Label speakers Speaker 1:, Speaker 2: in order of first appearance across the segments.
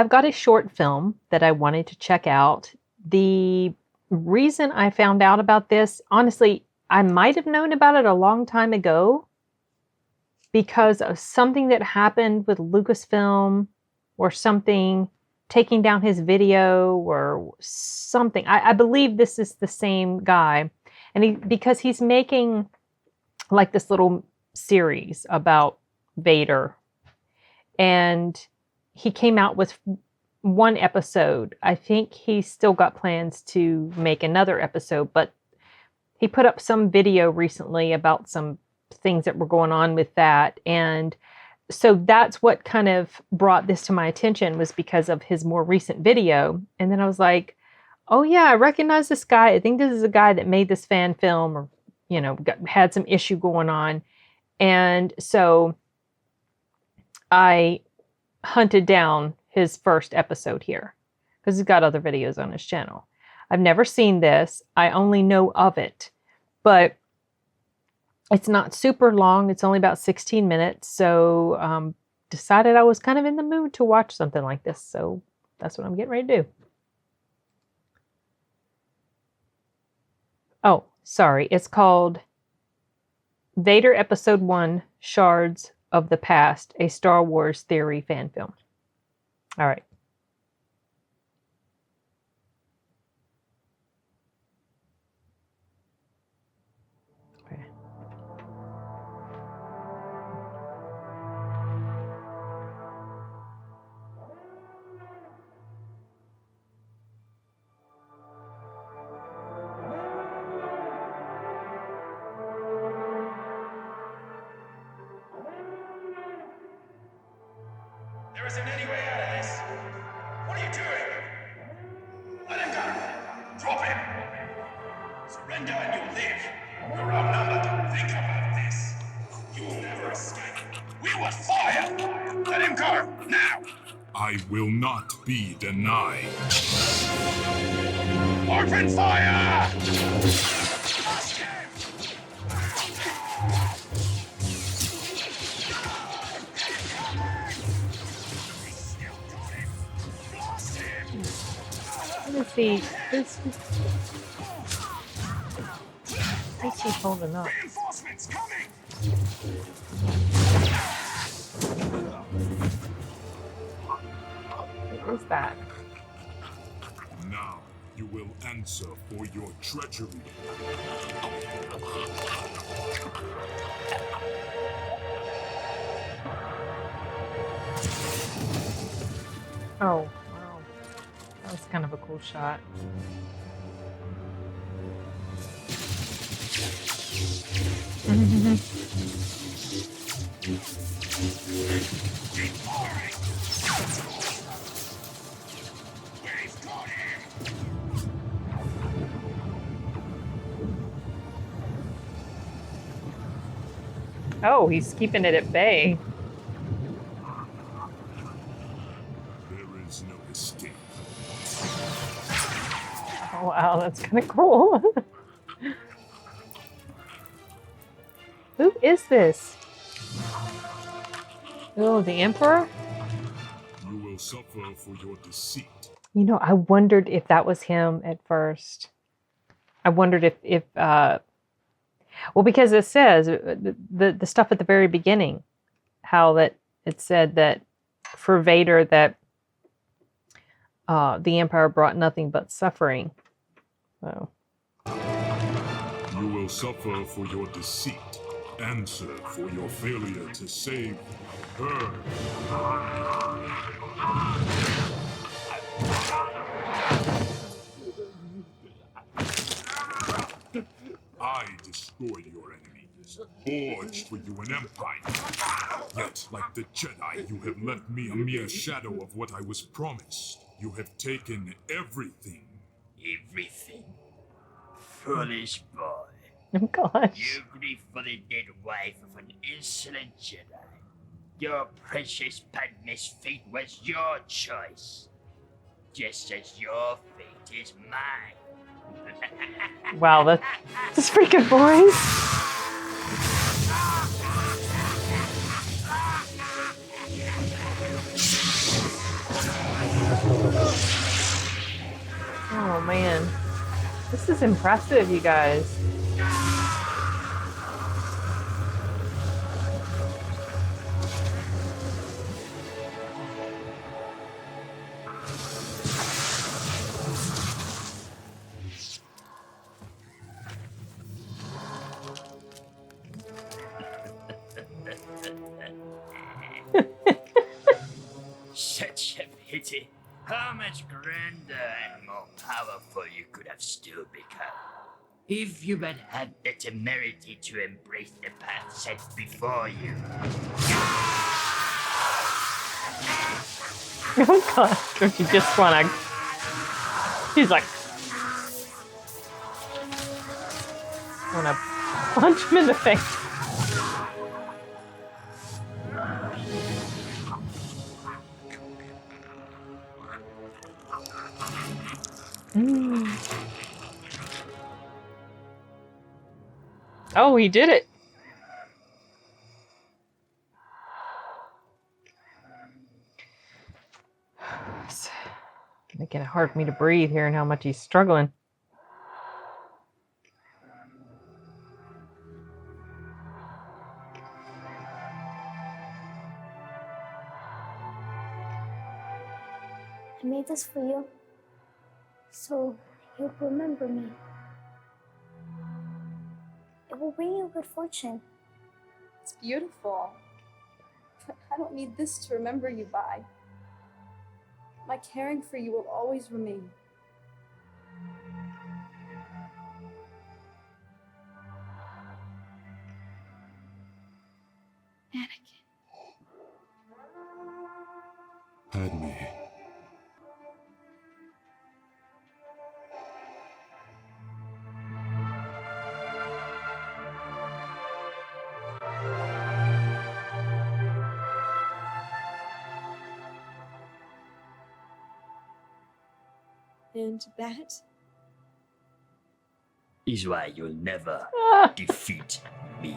Speaker 1: I've got a short film that I wanted to check out. The reason I found out about this, honestly, I might have known about it a long time ago because of something that happened with Lucasfilm or something, taking down his video or something. I believe this is the same guy. And because he's making like this little series about Vader. And he came out with one episode. I think he's still got plans to make another episode, but he put up some video recently about some things that were going on with that. And so that's what kind of brought this to my attention, was because of his more recent video. And then I was like, oh yeah, I recognize this guy. I think this is a guy that made this fan film, or, you know, had some issue going on. And so I hunted down his first episode here because he's got other videos on his channel. I've never seen this. I only know of it, but it's not super long. It's only about 16 minutes. So decided I was kind of in the mood to watch something like this. So that's what I'm getting ready to do. Oh, sorry. It's called Vader Episode 1, Shards of the Past, a Star Wars theory fan film. All right. Okay.
Speaker 2: There isn't any way out of this. What are you doing? Let him go. Drop him. Surrender and you'll live. You're outnumbered. Think about this. You'll never escape. We will fire. Let him go. Now.
Speaker 3: I will not be denied.
Speaker 2: Open fire!
Speaker 1: Let me see. How's he holding up?
Speaker 2: Reinforcements coming!
Speaker 1: What is that?
Speaker 3: Now you will answer for your treachery.
Speaker 1: Oh, wow. That was kind of a cool shot.
Speaker 2: Keep firing! We've got him!
Speaker 1: Oh, he's keeping it at bay.
Speaker 3: There is no escape.
Speaker 1: Oh, wow, that's kind of cool. Who is this? Oh, the Emperor?
Speaker 3: You will suffer for your deceit.
Speaker 1: You know, I wondered if that was him at first. I wondered if well, because it says the stuff at the very beginning, how that it said that for Vader that the Empire brought nothing but suffering. So.
Speaker 3: You will suffer for your deceit. Answer for your failure to save her. I destroyed your enemies, forged for you an empire. Yet, like the Jedi, you have left me a mere shadow of what I was promised. You have taken everything.
Speaker 4: Everything? Foolish boy.
Speaker 1: Oh gosh.
Speaker 4: You grieve for the dead wife of an insolent Jedi. Your precious Padme's fate was your choice. Just as your fate is mine.
Speaker 1: Wow, that's freaking voice. man. This is impressive, you guys.
Speaker 4: Such a pity. How much grander and more powerful you could have still become. If you had had the temerity to embrace the path set before you.
Speaker 1: Oh god, don't you just wanna... He's like... wanna punch him in the face. Oh, he did it. It's making it hard for me to breathe here and how much he's struggling.
Speaker 5: I made this for you, so you'll remember me. It will bring you good fortune.
Speaker 6: It's beautiful. But I don't need this to remember you by. My caring for you will always remain. Anakin.
Speaker 3: Padme.
Speaker 6: And that
Speaker 4: Is why you'll never defeat me.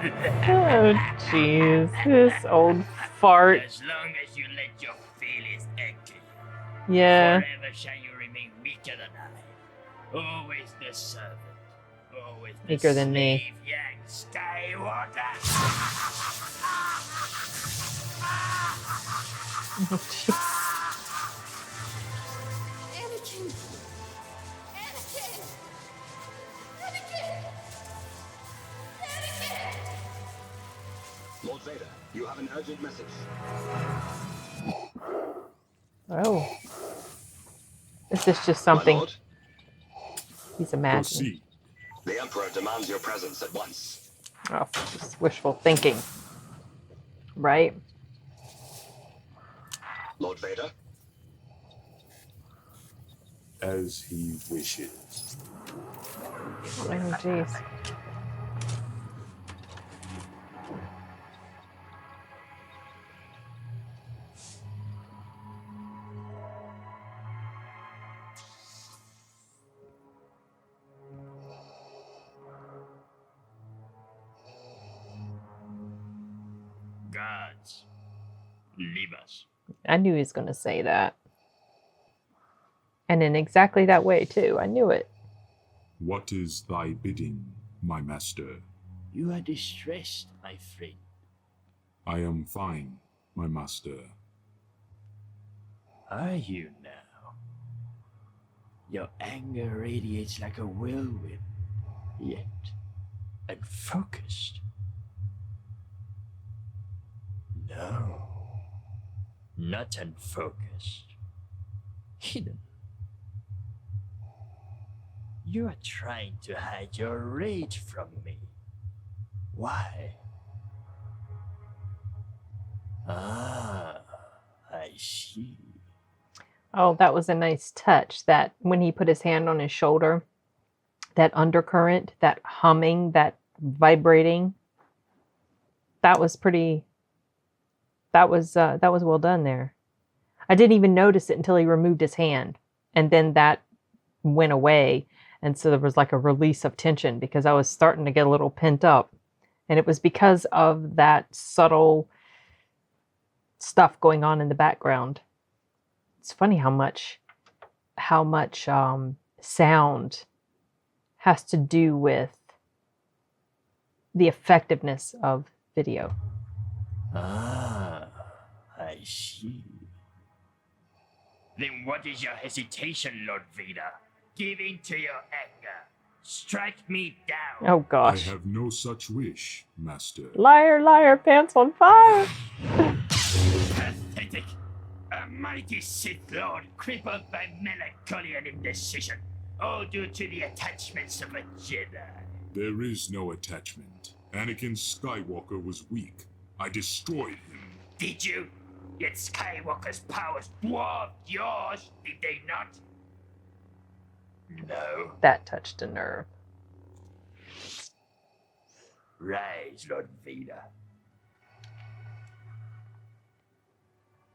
Speaker 1: Oh, jeez. This old fart.
Speaker 4: As long as you let your feelings anchor you,
Speaker 1: Yeah.
Speaker 4: forever shall you remain weaker than I. Always the servant. Always the
Speaker 1: Weaker than me.
Speaker 4: slave, young Skywalker.
Speaker 1: Oh, jeez.
Speaker 6: Anakin! Anakin! Anakin! Anakin!
Speaker 2: Lord Vader, you have an urgent message.
Speaker 1: Oh. This is just
Speaker 2: My
Speaker 1: something
Speaker 2: lord,
Speaker 1: he's imagining.
Speaker 3: Proceed.
Speaker 2: the Emperor demands your presence at once.
Speaker 1: Oh, just wishful thinking. Right?
Speaker 2: Lord Vader,
Speaker 3: As he wishes.
Speaker 1: Oh, jeez.
Speaker 4: Gods, leave us.
Speaker 1: I knew he was going to say that. And in exactly that way, too. I knew it.
Speaker 3: What is thy bidding, my master?
Speaker 4: You are distressed, my friend.
Speaker 3: I am fine, my master.
Speaker 4: Are you now? Your anger radiates like a whirlwind, yet unfocused. No, not unfocused. Hidden. You are trying to hide your rage from me. Why? Ah, I see.
Speaker 1: Oh, that was a nice touch. That when he put his hand on his shoulder, that undercurrent, that humming, that vibrating, that was pretty. That was well done there. I didn't even notice it until he removed his hand, and then that went away, and so there was like a release of tension because I was starting to get a little pent up, and it was because of that subtle stuff going on in the background. It's funny how much sound has to do with the effectiveness of video.
Speaker 4: Ah, I see. Then what is your hesitation, Lord Vader? Give in to your anger. Strike me down.
Speaker 1: Oh
Speaker 3: I
Speaker 1: gosh.
Speaker 3: have no such wish, Master.
Speaker 1: Liar, liar, pants on fire.
Speaker 4: Pathetic. A mighty Sith Lord crippled by melancholy and indecision, all due to the attachments of a Jedi.
Speaker 3: There is no attachment. Anakin Skywalker was weak. I destroyed him.
Speaker 4: Did you? Yet Skywalker's powers dwarfed yours, did they not? No.
Speaker 1: That touched a nerve.
Speaker 4: Rise, Lord Vader.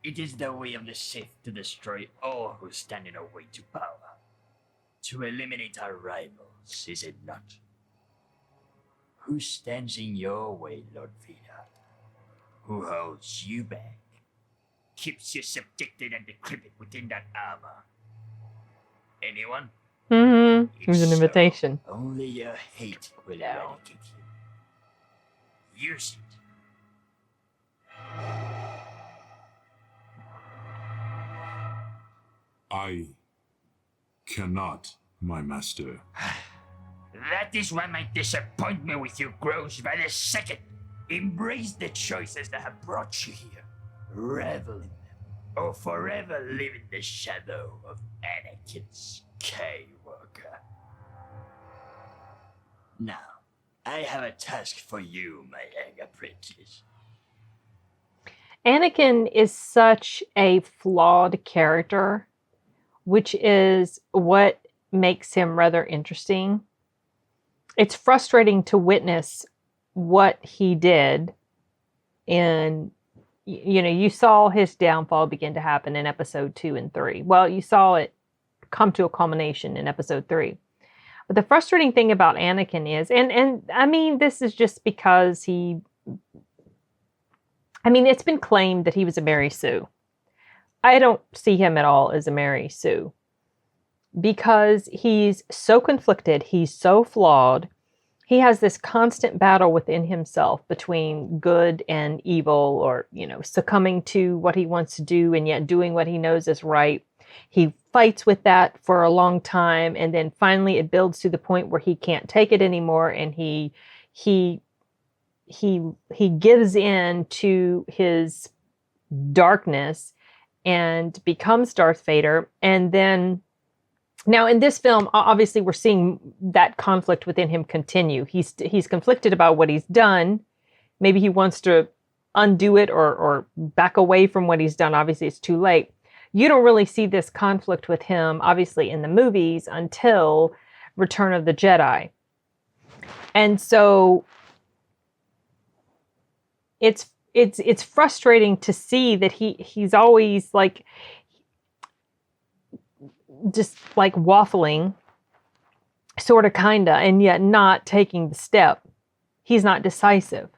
Speaker 4: It is the way of the Sith to destroy all who stand in our way to power. To eliminate our rivals, is it not? Who stands in your way, Lord Vader? Who holds you back? Keeps you subjected and decrepit within that armor? Anyone?
Speaker 1: Mm-hmm. It was an
Speaker 4: If so,
Speaker 1: invitation.
Speaker 4: only your hate will eradicate you. Use it.
Speaker 3: I cannot, my master.
Speaker 4: That is why my disappointment with you grows by the second. Embrace the choices that have brought you here. Revel in them, or forever live in the shadow of Anakin Skywalker. Now, I have a task for you, my young apprentice.
Speaker 1: Anakin is such a flawed character, which is what makes him rather interesting. It's frustrating to witness what he did, and you saw his downfall begin to happen in episode 2 and 3. Well, you saw it come to a culmination in episode 3. But the frustrating thing about Anakin is, and I mean, this is just because it's been claimed that he was a Mary Sue. I don't see him at all as a Mary Sue, because he's so conflicted, he's so flawed. He has this constant battle within himself between good and evil, or, succumbing to what he wants to do and yet doing what he knows is right. He fights with that for a long time, and then finally it builds to the point where he can't take it anymore, and he gives in to his darkness and becomes Darth Vader. And then now in this film, obviously we're seeing that conflict within him continue. He's conflicted about what he's done. Maybe he wants to undo it or back away from what he's done. Obviously it's too late. You don't really see this conflict with him, obviously, in the movies until Return of the Jedi. And so it's frustrating to see that he's always just waffling, sort of, kinda, and yet not taking the step. He's not decisive.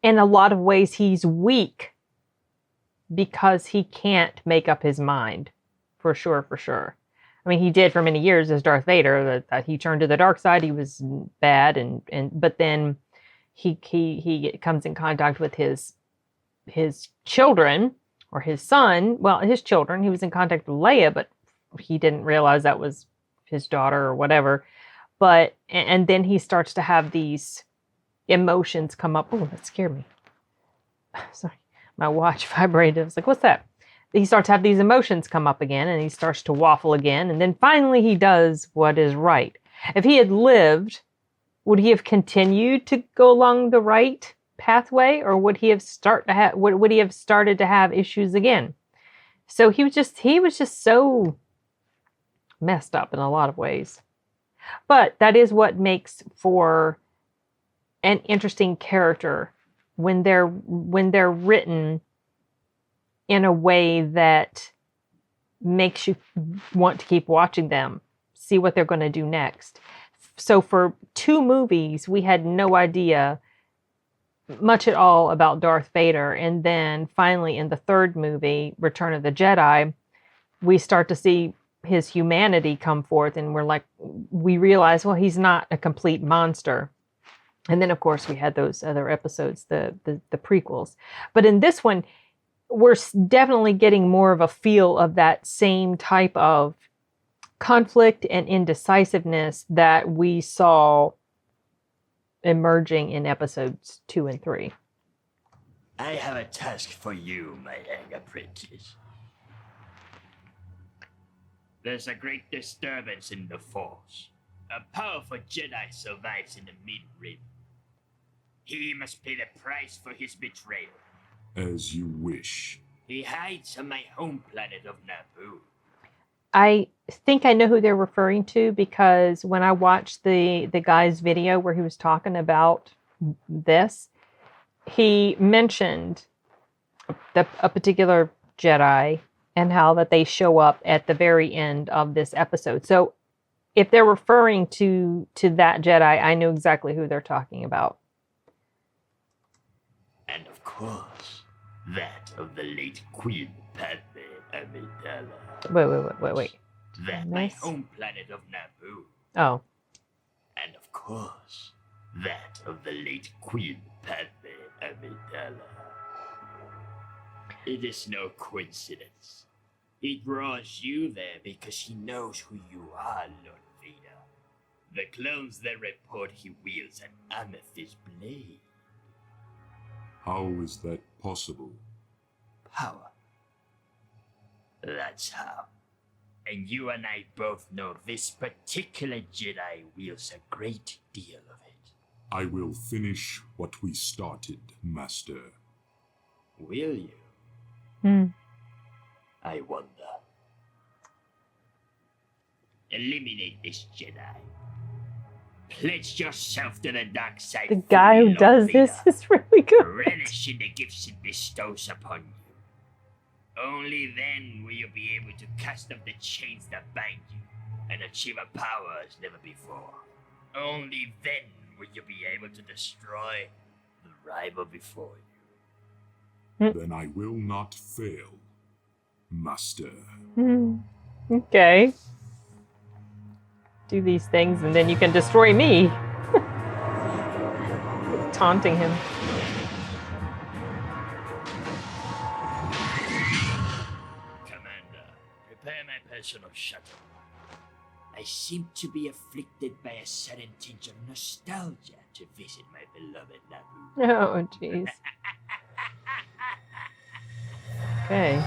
Speaker 1: In a lot of ways, he's weak because he can't make up his mind, for sure. I mean, he did for many years as Darth Vader. That he turned to the dark side. He was bad, but then he comes in contact with his children, or his son. Well, his children. He was in contact with Leia, but he didn't realize that was his daughter or whatever. But and then he starts to have these emotions come up. Oh, that scared me. Sorry. My watch vibrated. I was like, what's that? He starts to have these emotions come up again, and he starts to waffle again. And then finally he does what is right. If he had lived, would he have continued to go along the right pathway, or would he have started to have issues again? So he was just so messed up in a lot of ways. But that is what makes for an interesting character, when they're written in a way that makes you want to keep watching them, see what they're going to do next. So for 2 movies, we had no idea much at all about Darth Vader. And then finally in the 3rd movie, Return of the Jedi, we start to see his humanity come forth, and we realize, well, he's not a complete monster. And then, of course, we had those other episodes, the prequels. But in this one, we're definitely getting more of a feel of that same type of conflict and indecisiveness that we saw emerging in episodes 2 and 3.
Speaker 4: I have a task for you, my young apprentice. There's a great disturbance in the Force. A powerful Jedi survives in the Mid-Rim. He must pay the price for his betrayal.
Speaker 3: As you wish.
Speaker 4: He hides on my home planet of Naboo.
Speaker 1: I think I know who they're referring to, because when I watched the guy's video where he was talking about this, he mentioned a particular Jedi and how that they show up at the very end of this episode. So if they're referring to that Jedi, I know exactly who they're talking about.
Speaker 4: And of course, that of the late Queen Padme Amidala.
Speaker 1: Wait.
Speaker 4: That my home planet of Naboo.
Speaker 1: Oh.
Speaker 4: And of course, that of the late Queen Padme Amidala. It is no coincidence. He draws you there because he knows who you are, Lord Vader. The clones that report he wields an amethyst blade.
Speaker 3: How is that possible?
Speaker 4: Power. That's how. And you and I both know this particular Jedi wields a great deal of it.
Speaker 3: I will finish what we started, Master.
Speaker 4: Will you? I wonder. Eliminate this Jedi. Pledge yourself to the dark side.
Speaker 1: The guy who does this is really good.
Speaker 4: Relish in the gifts it bestows upon you. Only then will you be able to cast off the chains that bind you and achieve a power as never before. Only then will you be able to destroy the rival before you.
Speaker 3: Then I will not fail, Master.
Speaker 1: Okay. Do these things and then you can destroy me. Taunting him.
Speaker 4: Commander, prepare my personal shuttle. I seem to be afflicted by a sudden tinge of nostalgia to visit my beloved Naboo.
Speaker 1: Oh, jeez. Okay.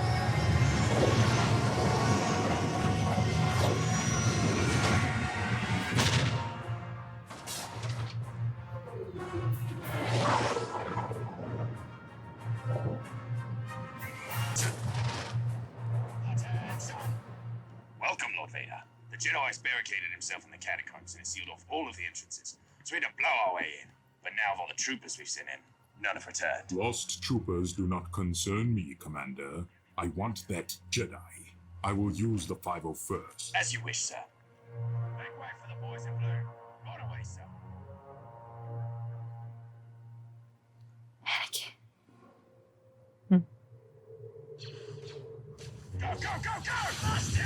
Speaker 2: Welcome, Lord Vader. The Jedi has barricaded himself in the catacombs and has sealed off all of the entrances, so we had to blow our way in. But now of all the troopers we've sent in, none have returned.
Speaker 3: Lost troopers do not concern me, Commander. I want that Jedi. I will use the 501st.
Speaker 2: As you wish, sir. Make way for the boys in blue. Right away, sir.
Speaker 5: Anakin.
Speaker 2: Go, go, go, go! Busted!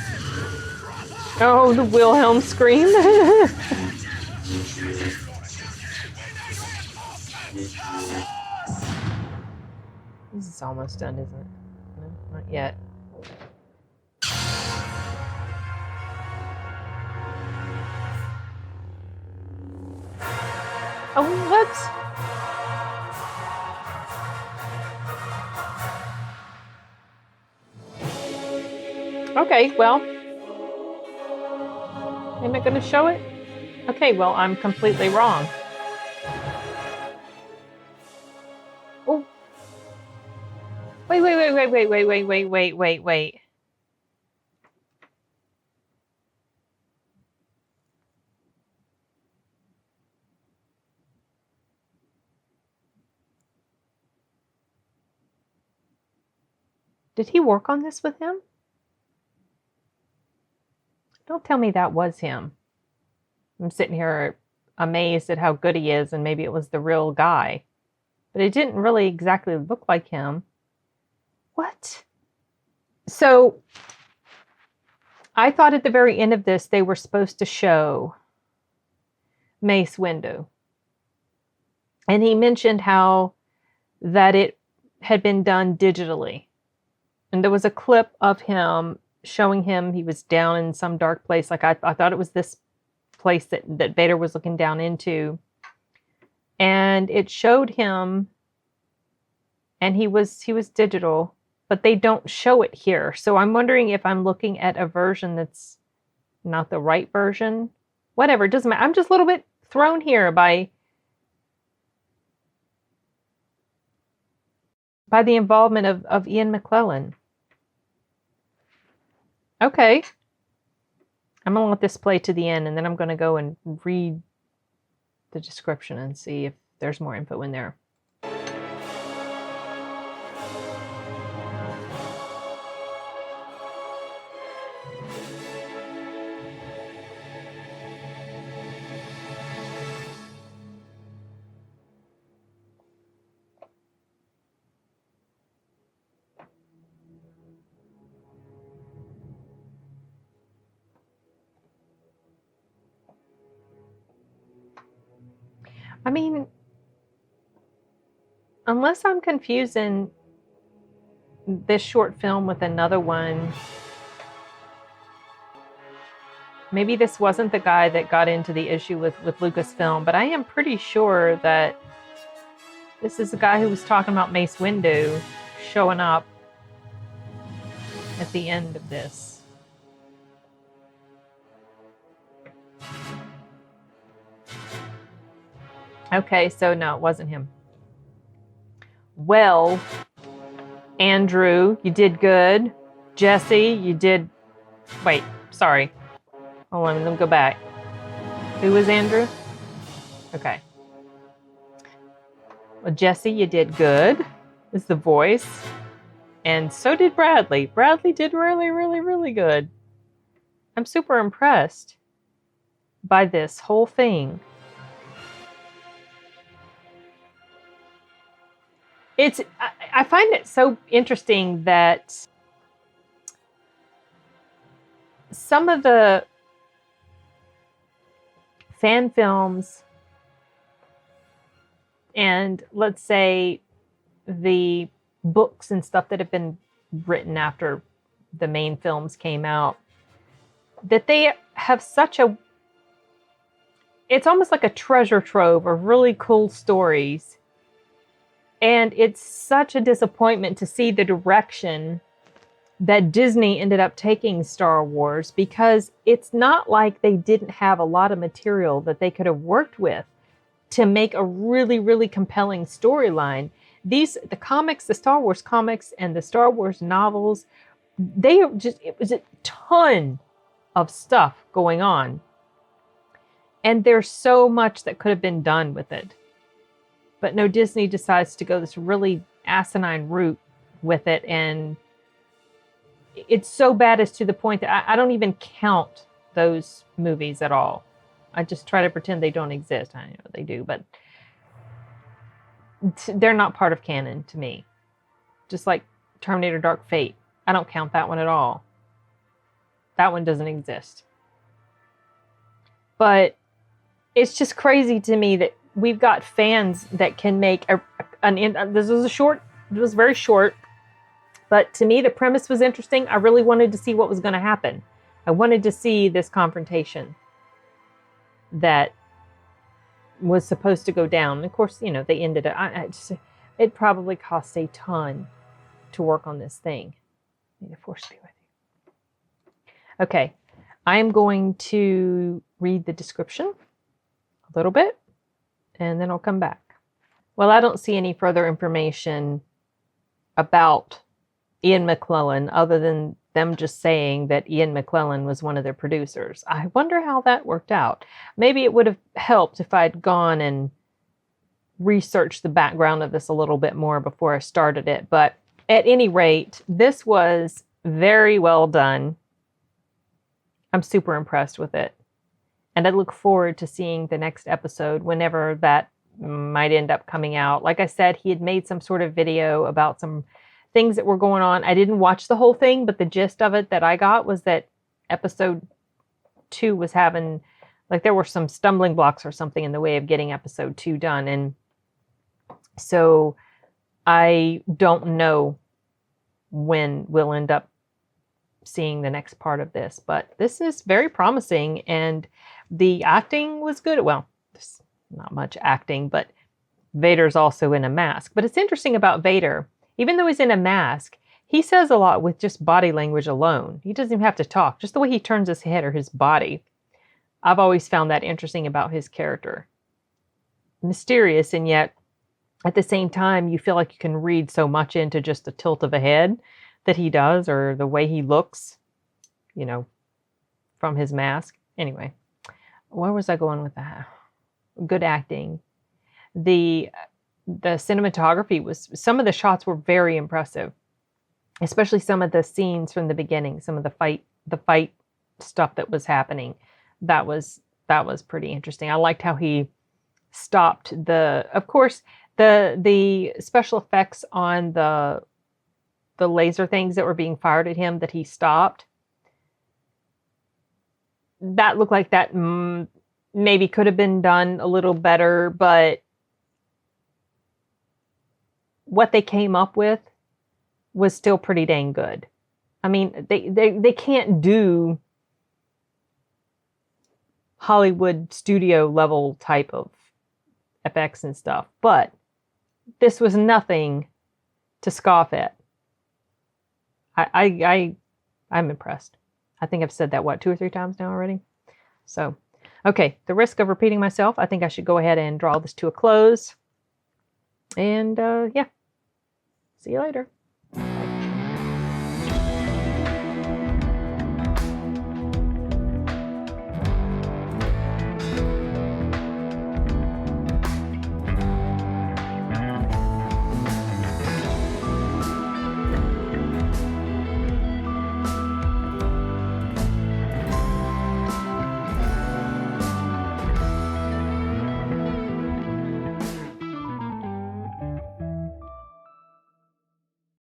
Speaker 1: Oh, the Wilhelm scream. This is almost done, isn't it? No, not yet. Oh, what? Okay, well. Am I going to show it? Okay, well, I'm completely wrong. Oh. Wait. Did he work on this with him? Don't tell me that was him. I'm sitting here amazed at how good he is, and maybe it was the real guy. But it didn't really exactly look like him. What? So, I thought at the very end of this, they were supposed to show Mace Windu. And he mentioned how that it had been done digitally. And there was a clip of him showing him, he was down in some dark place. Like I thought it was this place that Vader was looking down into. And it showed him, and he was digital, but they don't show it here. So I'm wondering if I'm looking at a version that's not the right version. Whatever, it doesn't matter. I'm just a little bit thrown here by the involvement of Ian McKellen. Okay. I'm going to let this play to the end, and then I'm going to go and read the description and see if there's more info in there. I mean, unless I'm confusing this short film with another one, maybe this wasn't the guy that got into the issue with Lucasfilm, but I am pretty sure that this is the guy who was talking about Mace Windu showing up at the end of this. Okay, so no, it wasn't him. Well, Andrew, you did good. Jesse, you did... Wait, sorry. Hold on, let me go back. Who was Andrew? Okay. Well, Jesse, you did good. Is the voice. And so did Bradley. Bradley did really, really, really good. I'm super impressed by this whole thing. I find it so interesting that some of the fan films and, let's say, the books and stuff that have been written after the main films came out, that they have such a... It's almost like a treasure trove of really cool stories. And it's such a disappointment to see the direction that Disney ended up taking Star Wars, because it's not like they didn't have a lot of material that they could have worked with to make a really, really compelling storyline. The comics, the Star Wars comics and the Star Wars novels, it was a ton of stuff going on. And there's so much that could have been done with it. But no, Disney decides to go this really asinine route with it. And it's so bad as to the point that I don't even count those movies at all. I just try to pretend they don't exist. I know they do, but they're not part of canon to me. Just like Terminator Dark Fate. I don't count that one at all. That one doesn't exist. But it's just crazy to me that we've got fans that can make this was very short, but to me the premise was interesting. I really wanted to see what was going to happen. I wanted to see this confrontation that was supposed to go down. And of course, they ended it. It probably cost a ton to work on this thing. May the force be with you. Okay, I'm going to read the description a little bit, and then I'll come back. Well, I don't see any further information about Ian McKellen other than them just saying that Ian McKellen was one of their producers. I wonder how that worked out. Maybe it would have helped if I'd gone and researched the background of this a little bit more before I started it. But at any rate, this was very well done. I'm super impressed with it. And I look forward to seeing the next episode whenever that might end up coming out. Like I said, he had made some sort of video about some things that were going on. I didn't watch the whole thing, but the gist of it that I got was that episode 2 was having, like, there were some stumbling blocks or something in the way of getting episode 2 done. And so I don't know when we'll end up seeing the next part of this, but this is very promising, and the acting was good. Well, there's not much acting, but Vader's also in a mask. But it's interesting about Vader, even though he's in a mask, he says a lot with just body language alone. He doesn't even have to talk, just the way he turns his head or his body. I've always found that interesting about his character. Mysterious, and yet at the same time, you feel like you can read so much into just the tilt of a head that he does, or the way he looks, you know, from his mask. Anyway, where was I going with that? Good acting. The cinematography was, some of the shots were very impressive, especially some of the scenes from the beginning, some of the fight stuff that was happening. That was pretty interesting. I liked how he stopped of course, the special effects on the laser things that were being fired at him that he stopped. That looked like that maybe could have been done a little better, but what they came up with was still pretty dang good. I mean, they can't do Hollywood studio level type of effects and stuff, but this was nothing to scoff at. I'm impressed. I think I've said that, 2 or 3 times now already. So, okay, the risk of repeating myself, I think I should go ahead and draw this to a close. And yeah, see you later.